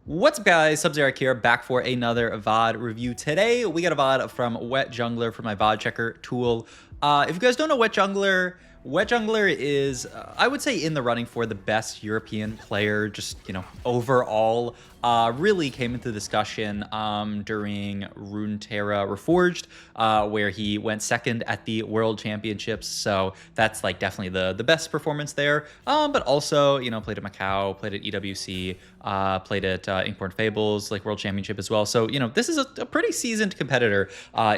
What's up, guys? Sub-Zero here, back for another VOD review. Today, we got a VOD from Wet Jungler for my VOD checker tool. If you guys don't know Wet Jungler is, I would say, in the running for the best European player, just, overall. Really came into discussion during Runeterra Reforged, where he went second at the World Championships. So that's like definitely the best performance there. But also, played at Macau, played at EWC, played at Inkborn Fables, like World Championship as well. So, this is a pretty seasoned competitor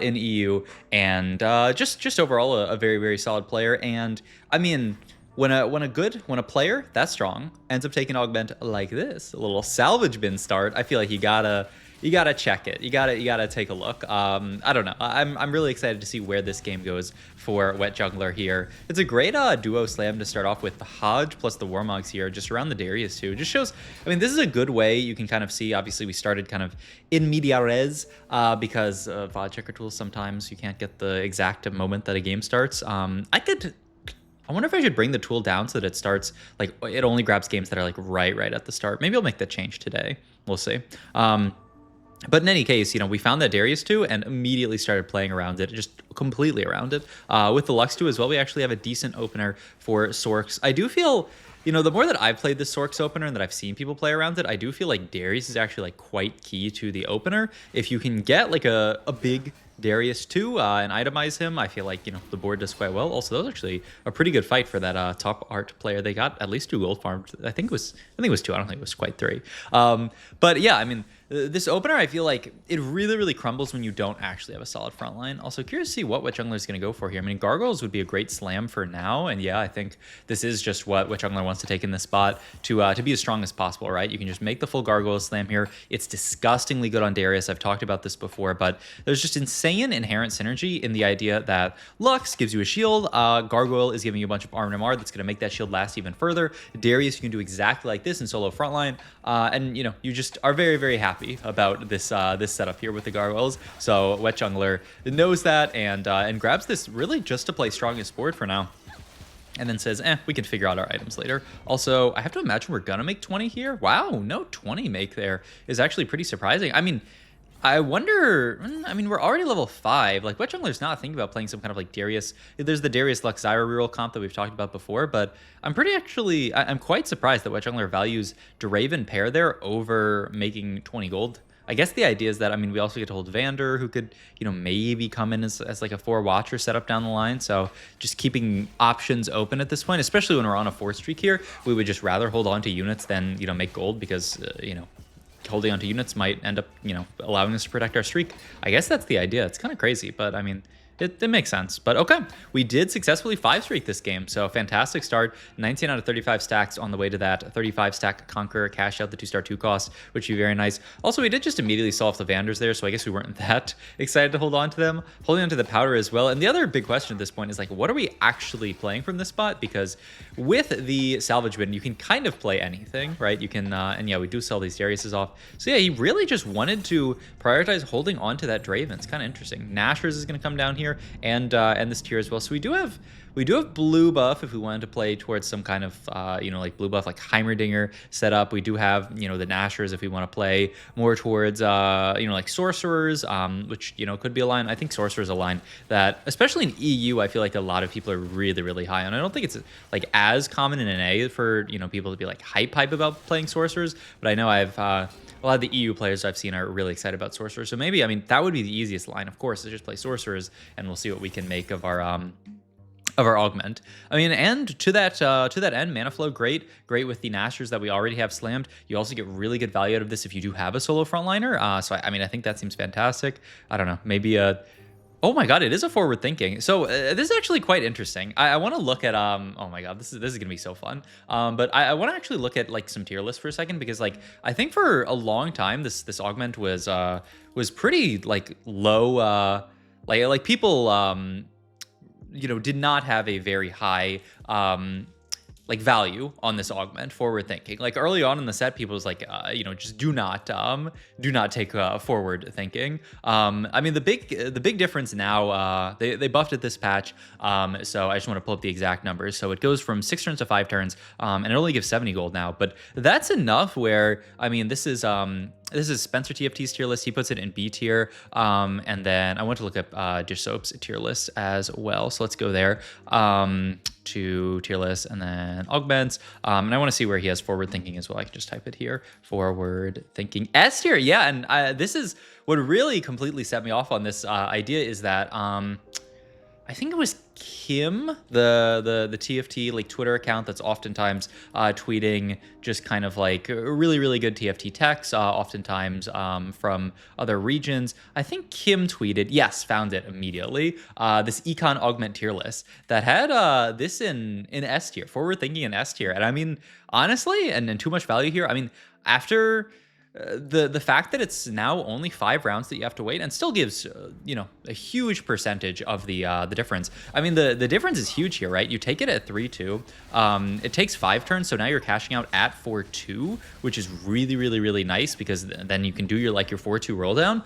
in EU, and just overall a very, very solid player. And I mean, when a player that strong ends up taking Augment like this, a little salvage bin start, I feel like you gotta check it. You gotta take a look. I don't know. I'm really excited to see where this game goes for Wet Jungler here. It's a great duo slam to start off with the Hodge plus the Warmogs here, just around the Darius too. Just shows. I mean, this is a good way you can kind of see. Obviously, we started kind of in media res because VOD checker tools sometimes you can't get the exact moment that a game starts. I wonder if I should bring the tool down so that it starts, like, it only grabs games that are, like, right at the start. Maybe I'll make that change today. We'll see. But in any case, we found that Darius 2 and immediately started playing around it, just completely around it. With the Lux 2 as well, we actually have a decent opener for Sorks. I do feel, the more that I've played the Sorks opener and that I've seen people play around it, I do feel like Darius is actually, like, quite key to the opener. If you can get, like, a big Darius 2 and itemize him, I feel like the board does quite well. Also, that was actually a pretty good fight for that top art player. They got at least 2 gold farmed. I think it was 2. I don't think it was quite 3. But yeah, I mean, this opener, I feel like it really crumbles when you don't actually have a solid front line. Also, curious to see what Wet Jungler is going to go for here. I mean, Gargoyles would be a great slam for now, and yeah, I think this is just what Wet Jungler wants to take in this spot to be as strong as possible, right? You can just make the full Gargoyle slam here. It's disgustingly good on Darius. I've talked about this before, but there's just insane inherent synergy in the idea that Lux gives you a shield, Gargoyle is giving you a bunch of RMR that's going to make that shield last even further. Darius, you can do exactly like this in solo frontline, and you just are very happy about this this setup here with the Gargoyles. So Wet Jungler knows that and grabs this really just to play strongest board for now. And then says, we can figure out our items later. Also, I have to imagine we're going to make 20 here. Wow, no 20 make there is actually pretty surprising. I mean, I wonder, we're already level 5. Like, Wet Jungler's not thinking about playing some kind of, like, Darius. There's the Darius Lux Zyra reroll comp that we've talked about before, but I'm quite surprised that Wet Jungler values Draven pair there over making 20 gold. I guess the idea is that, we also get to hold Vander, who could, maybe come in as like a 4-watcher setup down the line. So just keeping options open at this point, especially when we're on a 4 streak here, we would just rather hold on to units than, make gold because, holding onto units might end up, allowing us to protect our streak. I guess that's the idea. It's kind of crazy, but it makes sense. But okay, we did successfully 5-streak this game, so fantastic start. 19 out of 35 stacks on the way to that 35 stack Conqueror, cash out the 2-star 2 cost, which would be very nice. Also, we did just immediately solve the Vanders there, so I guess we weren't that excited to hold on to them. Holding on to the Powder as well. And the other big question at this point is, like, what are we actually playing from this spot? Because with the salvage bin, you can kind of play anything, right? You can, and yeah, we do sell these Dariuses off. So yeah, he really just wanted to prioritize holding on to that Draven. It's kind of interesting. Nashers is going to come down here and this tier as well. So we do have blue buff if we wanted to play towards some kind of like blue buff, like Heimerdinger setup. We do have the Nashers if we want to play more towards like Sorcerers, which could be a line. I think Sorcerer is a line that, especially in EU, I feel like a lot of people are really high on. I don't think it's like as common in NA for people to be like hype about playing Sorcerers, but I know I've a lot of the EU players I've seen are really excited about Sorcerers. So maybe, that would be the easiest line, of course, is just play Sorcerers, and we'll see what we can make of our Augment. And to that end, mana flow, great with the Nashers that we already have slammed. You also get really good value out of this if you do have a solo frontliner. So I think that seems fantastic. I don't know, maybe oh my god, it is a forward thinking. So this is actually quite interesting. I want to look at oh my god, this is gonna be so fun. But I want to actually look at like some tier lists for a second, because like I think for a long time this Augment was pretty like low. Like people did not have a very high like value on this augment, forward thinking. Like early on in the set, people was like, just do not take forward thinking. I mean, the big difference now, they buffed it this patch. So I just want to pull up the exact numbers. So it goes from 6 turns to 5 turns, and it only gives 70 gold now. But that's enough where, I mean, this is Spencer TFT's tier list. He puts it in B tier. And then I want to look up Dish Soap's tier list as well. So let's go there to tier list and then augments. And I want to see where he has forward thinking as well. I can just type it here. Forward thinking S tier. Yeah. And this is what really completely set me off on this idea is that I think it was Kim, the TFT like Twitter account that's oftentimes tweeting just kind of like really, really good TFT text, oftentimes from other regions. I think Kim tweeted, yes, found it immediately, this econ augment tier list that had this in S tier, forward thinking in S tier. And I mean, honestly, and too much value here. I mean, after the fact that it's now only 5 rounds that you have to wait and still gives a huge percentage of the difference. I mean, the difference is huge here, right? You take it at 3-2. It takes 5 turns, so now you're cashing out at 4-2, which is really, really, really nice because then you can do your 4-2 roll down.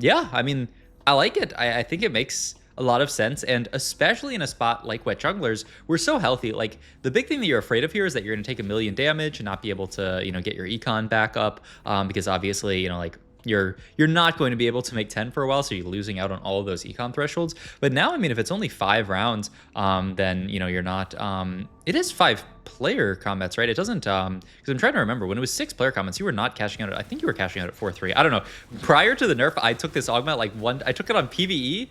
Yeah, I mean, I like it. I think it makes a lot of sense, and especially in a spot like Wet Junglers, we're so healthy. Like, the big thing that you're afraid of here is that you're going to take 1,000,000 damage and not be able to, get your econ back up, because obviously, you're not going to be able to make 10 for a while, so you're losing out on all of those econ thresholds. But now, I mean, if it's only 5 rounds, then, you're not... it is 5 player combats, right? It doesn't... Because I'm trying to remember, when it was 6 player combats, you were not cashing out at... I think you were cashing out at 4-3. I don't know. Prior to the nerf, I took this augment, I took it on PvE,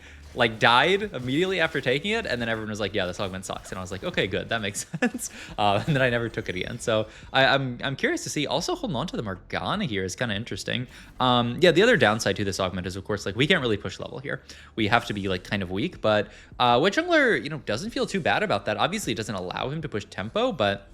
died immediately after taking it, and then everyone was like, yeah, this augment sucks, and I was like, okay, good, that makes sense. And then I never took it again. So I'm curious to see. Also, holding on to the Morgana here is kind of interesting. Yeah, the other downside to this augment is, of course, we can't really push level here. We have to be kind of weak, but Wet Jungler, doesn't feel too bad about that. Obviously, it doesn't allow him to push tempo, but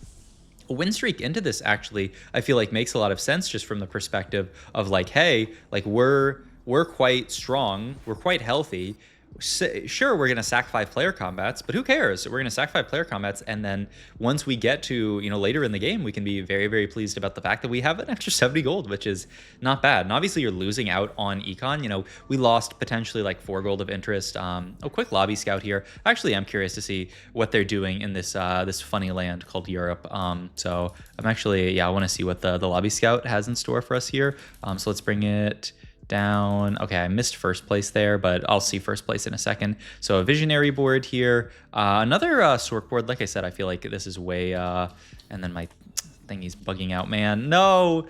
a win streak into this actually, I feel like makes a lot of sense just from the perspective of hey, we're quite strong, we're quite healthy. Sure, we're going to sack 5 player combats, but who cares? We're going to sack 5 player combats, and then once we get to, later in the game, we can be very, very pleased about the fact that we have an extra 70 gold, which is not bad. And obviously, you're losing out on econ. We lost potentially 4 gold of interest. A quick lobby scout here. Actually, I'm curious to see what they're doing in this this funny land called Europe. So I'm actually, I want to see what the lobby scout has in store for us here. So let's bring it down. Okay, I missed first place there, but I'll see first place in a second. So a visionary board here. Another Sork board. Like I said, I feel like this is way... and then my thingy's bugging out, man. No!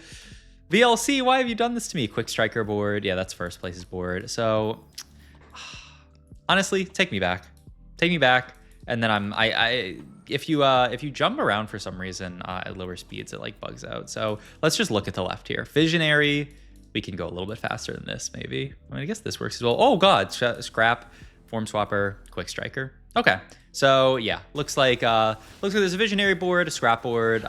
VLC, why have you done this to me? Quick striker board. Yeah, that's first place's board. So, honestly, take me back. Take me back. And then if you jump around for some reason at lower speeds, it bugs out. So let's just look at the left here. Visionary... We can go a little bit faster than this, maybe. I mean, I guess this works as well. Oh, God. Scrap, form swapper, quick striker. Okay. So, yeah. Looks like there's a visionary board, a scrap board,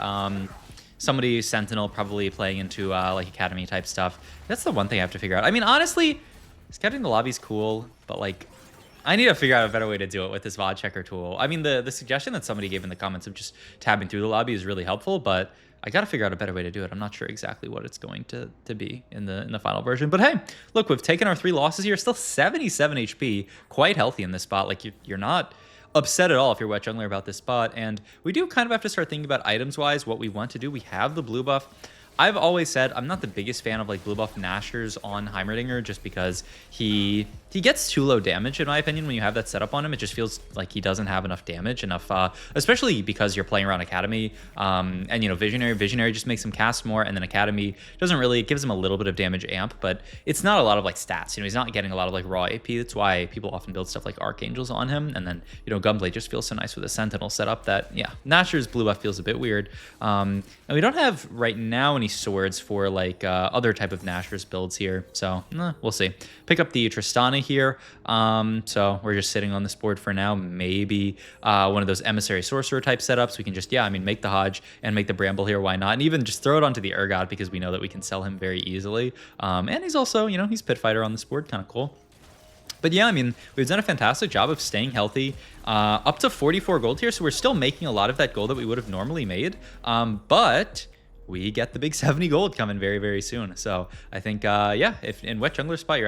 somebody Sentinel probably playing into, Academy type stuff. That's the one thing I have to figure out. I mean, honestly, scouting the lobby's cool, but, I need to figure out a better way to do it with this VOD checker tool. I mean, the suggestion that somebody gave in the comments of just tabbing through the lobby is really helpful, but I got to figure out a better way to do it. I'm not sure exactly what it's going to be in the final version. But hey, look, we've taken our 3 losses here. Still 77 HP, quite healthy in this spot. You're not upset at all if you're Wet Jungler about this spot. And we do kind of have to start thinking about items-wise what we want to do. We have the blue buff. I've always said I'm not the biggest fan of blue buff Nashers on Heimerdinger just because he gets too low damage in my opinion when you have that setup on him. It just feels like he doesn't have enough damage, especially because you're playing around Academy, and Visionary just makes him cast more, and then Academy doesn't really, it gives him a little bit of damage amp, but it's not a lot of stats. He's not getting a lot of raw AP. That's why people often build stuff like Archangels on him, and then Gunblade just feels so nice with a Sentinel setup that Nasher's blue buff feels a bit weird. And we don't have right now any swords for other type of Nasher's builds here, so we'll see. Pick up the Tristana here, so we're just sitting on this board for now. Maybe one of those Emissary Sorcerer type setups. We can just make the Hodge and make the Bramble here, why not, and even just throw it onto the Urgot because we know that we can sell him very easily, and he's also he's Pit Fighter on this board, kind of cool. But yeah, I mean, we've done a fantastic job of staying healthy, up to 44 gold here. So we're still making a lot of that gold that we would have normally made. But we get the big 70 gold coming very, very soon. So I think, yeah, if in Wet Jungler spot,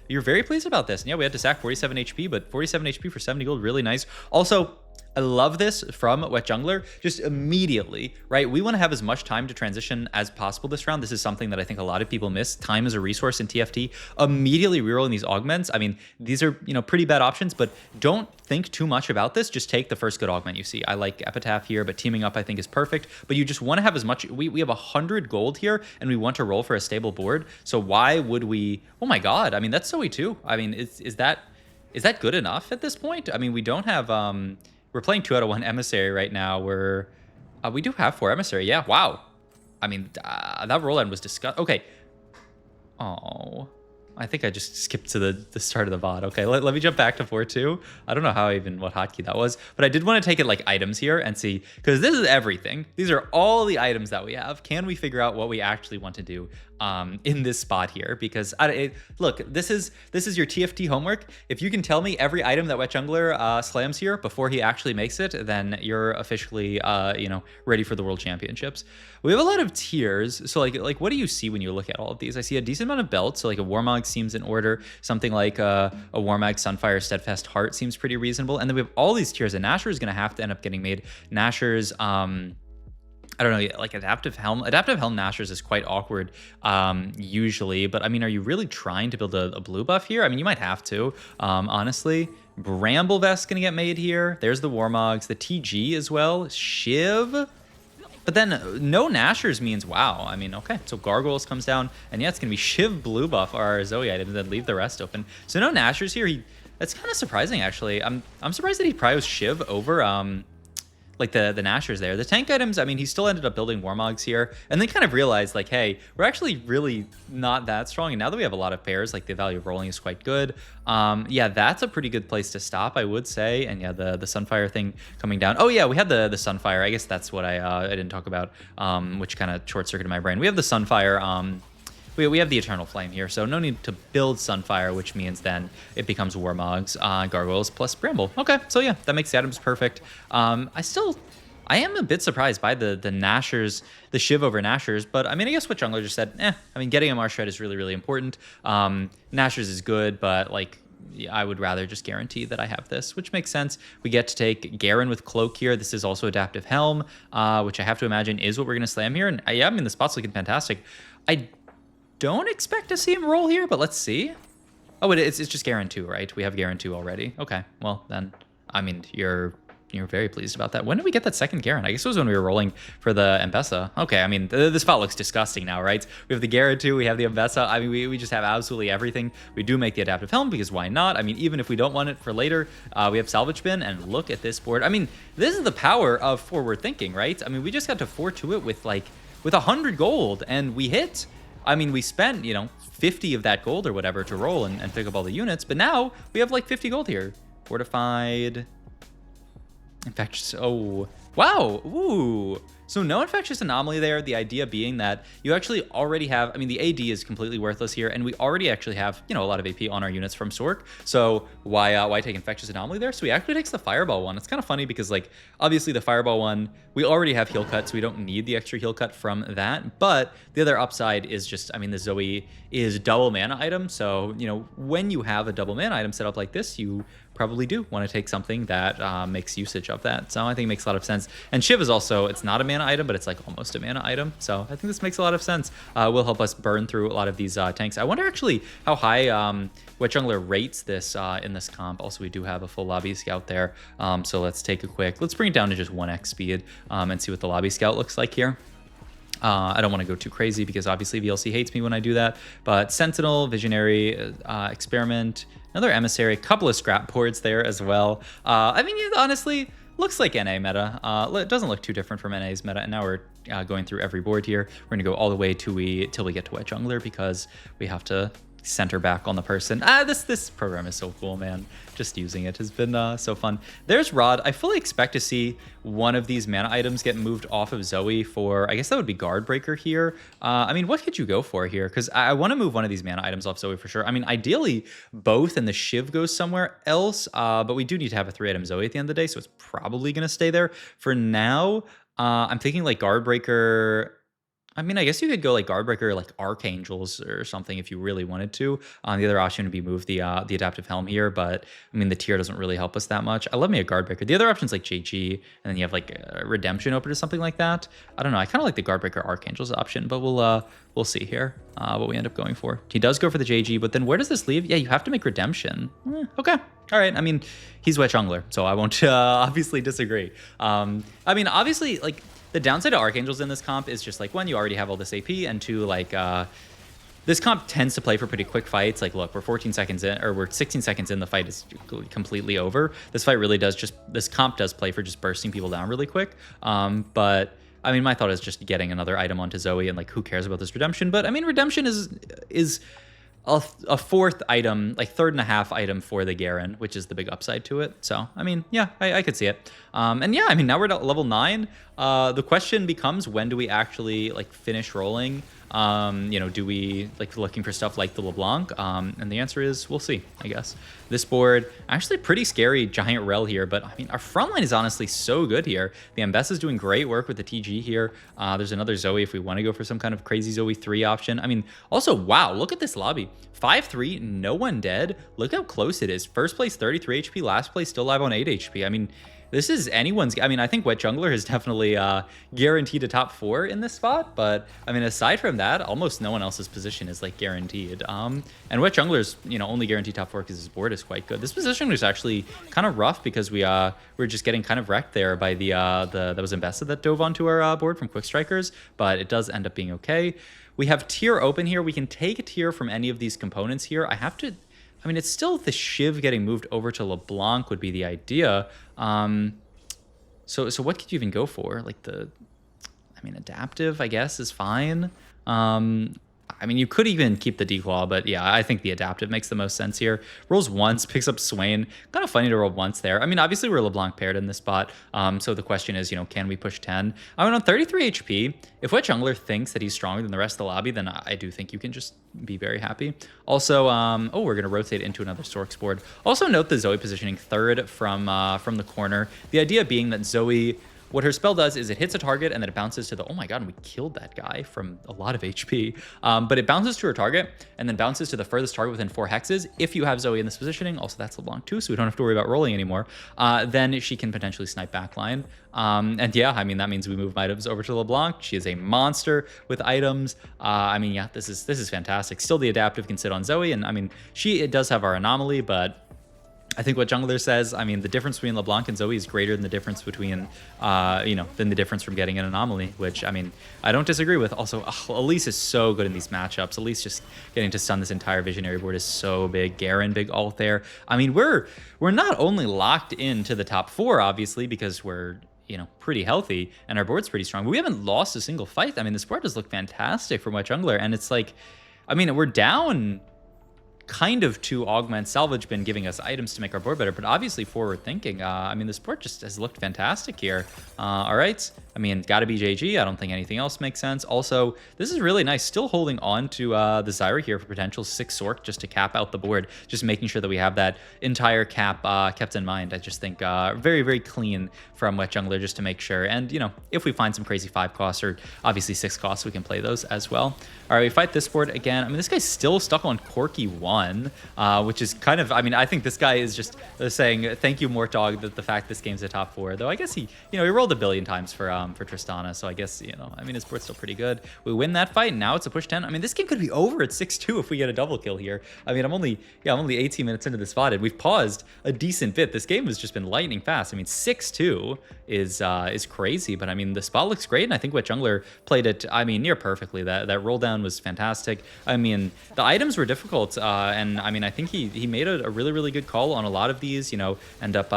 you're very pleased about this. And yeah, we had to sack 47 HP, but 47 HP for 70 gold, really nice. Also, I love this from Wet Jungler, just immediately, right? We want to have as much time to transition as possible this round. This is something that I think a lot of people miss. Time is a resource in TFT. Immediately rerolling these augments. I mean, these are, pretty bad options, but don't think too much about this. Just take the first good augment you see. I like Epitaph here, but teaming up I think is perfect. But you just want to have as much, we have 100 gold here, and we want to roll for a stable board. So why would we, oh my God, I mean, that's Zoe too. I mean, is that good enough at this point? I mean, we don't have, we're playing 2 out of 1 Emissary right now. We do have 4 Emissary. Yeah, wow. I mean, that roll end was disgusting. Okay. Oh, I think I just skipped to the start of the VOD. Okay, let me jump back to 4-2. I don't know what hotkey that was, but I did want to take it like items here and see, because this is everything. These are all the items that we have. Can we figure out what we actually want to do in this spot here? Because look, this is your TFT homework. If you can tell me every item that Wet Jungler slams here before he actually makes it, then you're officially ready for the World Championships. We have a lot of tiers. So like what do you see when you look at all of these? I see a decent amount of belts. So like a Warmog seems in order. Something like a Warmog, Sunfire, Steadfast Heart seems pretty reasonable. And then we have all these tiers, and Nashor is going to have to end up getting made. Nashor's I don't know, like Adaptive Helm. Adaptive Helm Nashor's is quite awkward usually, but I mean, are you really trying to build a blue buff here? I mean, you might have to, honestly. Bramble Vest's gonna get made here. There's the Warmogs, the TG as well, Shiv. But then no Nashors means wow. I mean, okay, so Gargoyles comes down, and yeah, it's gonna be Shiv blue buff our Zoe item, and then leave the rest open. So no Nashors here. That's kind of surprising actually. I'm surprised that he prized Shiv over like the Nashors there. The tank items, I mean, he still ended up building Warmogs here, and then kind of realized like, hey, we're actually really not that strong. And now that we have a lot of pairs, like the value of rolling is quite good. Yeah, that's a pretty good place to stop, I would say. And yeah, the Sunfire thing coming down. Oh yeah, we had the Sunfire. I guess that's what I didn't talk about, which kind of short-circuited my brain. We have the Sunfire. We have the Eternal Flame here, so no need to build Sunfire, which means then it becomes Warmogs, Gargoyles, plus Bramble. Okay, so yeah, that makes the items perfect. I am a bit surprised by the Nashors, the Shiv over Nashors, but I mean, I guess what Jungler just said, I mean, getting a Marsh Red is really, really important. Nashors is good, but like, I would rather just guarantee that I have this, which makes sense. We get to take Garen with Cloak here. This is also Adaptive Helm, which I have to imagine is what we're going to slam here. And yeah, I mean, the spot's looking fantastic. I don't expect to see him roll here, but let's see. Oh, it's just Garen 2, right? We have Garen 2 already. Okay, well then, I mean, you're very pleased about that. When did we get that second Garen? I guess it was when we were rolling for the Mbessa. Okay, I mean, the spot looks disgusting now, right? We have the Garen 2, we have the Mbessa. I mean, we just have absolutely everything. We do make the Adaptive Helm, because why not? I mean, even if we don't want it for later, we have Salvage Bin, and look at this board. I mean, this is the power of forward thinking, right? I mean, we just got to 4-2 it with 100 gold, and we hit. I mean, we spent, 50 of that gold or whatever to roll and pick up all the units, but now we have like 50 gold here. Fortified. Infectious. Oh, wow. Ooh. So no Infectious Anomaly there. The idea being that you actually already have, I mean, the AD is completely worthless here, and we already actually have, a lot of AP on our units from Sork. So why take Infectious Anomaly there? So he actually takes the Fireball one. It's kind of funny because, like, obviously the Fireball one, we already have heal cut, so we don't need the extra heal cut from that. But the other upside is just, I mean, the Zoe is double mana item. So, when you have a double mana item set up like this, you probably do want to take something that makes usage of that. So I think it makes a lot of sense. And Shiv is also, it's not a mana item, but it's like almost a mana item. So I think this makes a lot of sense. Will help us burn through a lot of these tanks. I wonder actually how high Wet Jungler rates this in this comp. Also, we do have a full lobby scout there. So let's bring it down to just 1x speed and see what the lobby scout looks like here. I don't want to go too crazy because obviously VLC hates me when I do that. But Sentinel, Visionary, Experiment, another Emissary, couple of scrap boards there as well. I mean, honestly, looks like NA meta. It doesn't look too different from NA's meta. And now we're going through every board here. We're going to go all the way till we get to Wet Jungler because we have to center back on the person. This program is so cool, man. Just using it has been so fun. There's Rod. I fully expect to see one of these mana items get moved off of Zoe for, I guess that would be Guard Breaker here. I mean, what could you go for here? Because I want to move one of these mana items off Zoe for sure. I mean, ideally, both and the Shiv goes somewhere else, but we do need to have a 3-item Zoe at the end of the day, so it's probably going to stay there. For now, I'm thinking like Guard Breaker. I mean, I guess you could go like Guardbreaker, like Archangels or something if you really wanted to. The other option would be move the Adaptive Helm here, but I mean, the tier doesn't really help us that much. I love me a Guardbreaker. The other option's like JG, and then you have like Redemption open or something like that. I don't know. I kind of like the Guardbreaker Archangels option, but we'll see here what we end up going for. He does go for the JG, but then where does this leave? Yeah, you have to make Redemption. Okay. All right. I mean, he's Wet Jungler, so I won't obviously disagree. I mean, obviously, like, the downside to Archangels in this comp is just like, one, you already have all this AP, and two, like, this comp tends to play for pretty quick fights. Like, look, we're 14 seconds in, or we're 16 seconds in, the fight is completely over. This fight really does this comp does play for just bursting people down really quick. But I mean, my thought is just getting another item onto Zoe, and like, who cares about this Redemption? But I mean, Redemption is a fourth item, like third and a half item for the Garen, which is the big upside to it. So, I mean, yeah, I could see it. And yeah, I mean, now we're at level 9. The question becomes, when do we actually like finish rolling? You know, do we like looking for stuff like the LeBlanc? And the answer is, we'll see, I guess. This board, actually pretty scary giant rel here, but I mean, our front line is honestly so good here. The Ambess is doing great work with the TG here. There's another Zoe if we want to go for some kind of crazy Zoe 3 option. I mean, also, wow, look at this lobby. 5-3, no one dead. Look how close it is. First place, 33 HP. Last place, still live on 8 HP. I mean, this is anyone's. I mean, I think Wet Jungler is definitely guaranteed a top 4 in this spot. But I mean, aside from that, almost no one else's position is like guaranteed. And Wet Jungler's, you know, only guaranteed top 4 because his board is quite good. This position was actually kind of rough because we're just getting kind of wrecked there by that was Invested that dove onto our board from Quick Strikers. But it does end up being okay. We have tier open here. We can take a tier from any of these components here. I mean, it's still the Shiv getting moved over to LeBlanc would be the idea. So what could you even go for? Like I mean, Adaptive, I guess, is fine. I mean, you could even keep the Declaw, but yeah, I think the Adaptive makes the most sense here. Rolls once, picks up Swain. Kind of funny to roll once there. I mean, obviously we're LeBlanc paired in this spot, so the question is, you know, can we push 10? I mean, on 33 HP, if Wet Jungler thinks that he's stronger than the rest of the lobby, then I do think you can just be very happy. Also, oh, we're going to rotate into another Storks board. Also note the Zoe positioning third from the corner. The idea being that Zoe, what her spell does is it hits a target and then it bounces to the, oh my god, and we killed that guy from a lot of HP. But it bounces to her target and then bounces to the furthest target within 4 hexes. If you have Zoe in this positioning, also that's LeBlanc too, so we don't have to worry about rolling anymore, then she can potentially snipe backline. And yeah, I mean, that means we move items over to LeBlanc. She is a monster with items. I mean, yeah, this is fantastic. Still, the Adaptive can sit on Zoe, and I mean, it does have our Anomaly, but I think what Jungler says, I mean, the difference between LeBlanc and Zoe is greater than the difference between, than the difference from getting an Anomaly, which, I mean, I don't disagree with. Also, Elise is so good in these matchups. Elise just getting to stun this entire Visionary board is so big. Garen, big ult there. I mean, we're not only locked into the top 4, obviously, because we're, you know, pretty healthy and our board's pretty strong, but we haven't lost a single fight. I mean, this board does look fantastic from Wet Jungler, and it's like, I mean, we're down kind of to Augment. Salvage been giving us items to make our board better, but obviously forward thinking. I mean, this board just has looked fantastic here. All right, I mean, gotta be JG. I don't think anything else makes sense. Also, this is really nice, still holding on to the Zyra here for potential 6 Sork just to cap out the board, just making sure that we have that entire cap kept in mind. I just think very, very clean from Wet Jungler just to make sure. And, you know, if we find some crazy 5 costs or obviously 6 costs, we can play those as well. All right, we fight this board again. I mean, this guy's still stuck on Corki 1, which is kind of, I mean, I think this guy is just saying thank you, Mortdog, that the fact this game's a top 4. Though I guess he rolled a billion times for Tristana, so I guess, you know, I mean, his board's still pretty good. We win that fight, and now it's a push 10. I mean, this game could be over at 6-2 if we get a double kill here. I mean, I'm only 18 minutes into this VOD, and we've paused a decent bit. This game has just been lightning fast. I mean, 6-2 is crazy, but I mean, the spot looks great, and I think Wet Jungler played it, I mean, near perfectly. That roll down was fantastic. I mean, the items were difficult, and I mean, I think he made a really, really good call on a lot of these, you know, end up,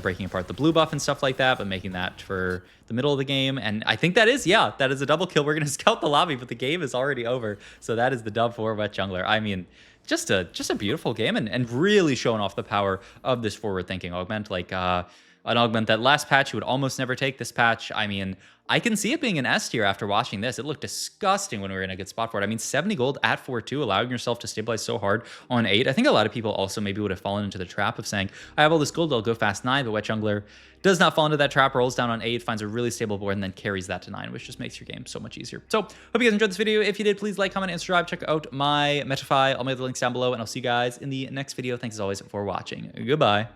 breaking apart the blue buff and stuff like that, but making that for the middle of the game. And I think that is a double kill. We're going to scout the lobby, but the game is already over. So that is the dub for Wet Jungler. I mean, just a beautiful game, and really showing off the power of this forward-thinking augment. Like an augment that last patch you would almost never take. This patch, I mean, I can see it being an S tier after watching this. It looked disgusting when we were in a good spot for it. I mean, 70 gold at 4-2, allowing yourself to stabilize so hard on 8. I think a lot of people also maybe would have fallen into the trap of saying, I have all this gold, I'll go fast 9, but Wet Jungler does not fall into that trap, rolls down on 8, finds a really stable board, and then carries that to 9, which just makes your game so much easier. So, hope you guys enjoyed this video. If you did, please like, comment, and subscribe. Check out my Metafy. I'll make the links down below, and I'll see you guys in the next video. Thanks as always for watching. Goodbye.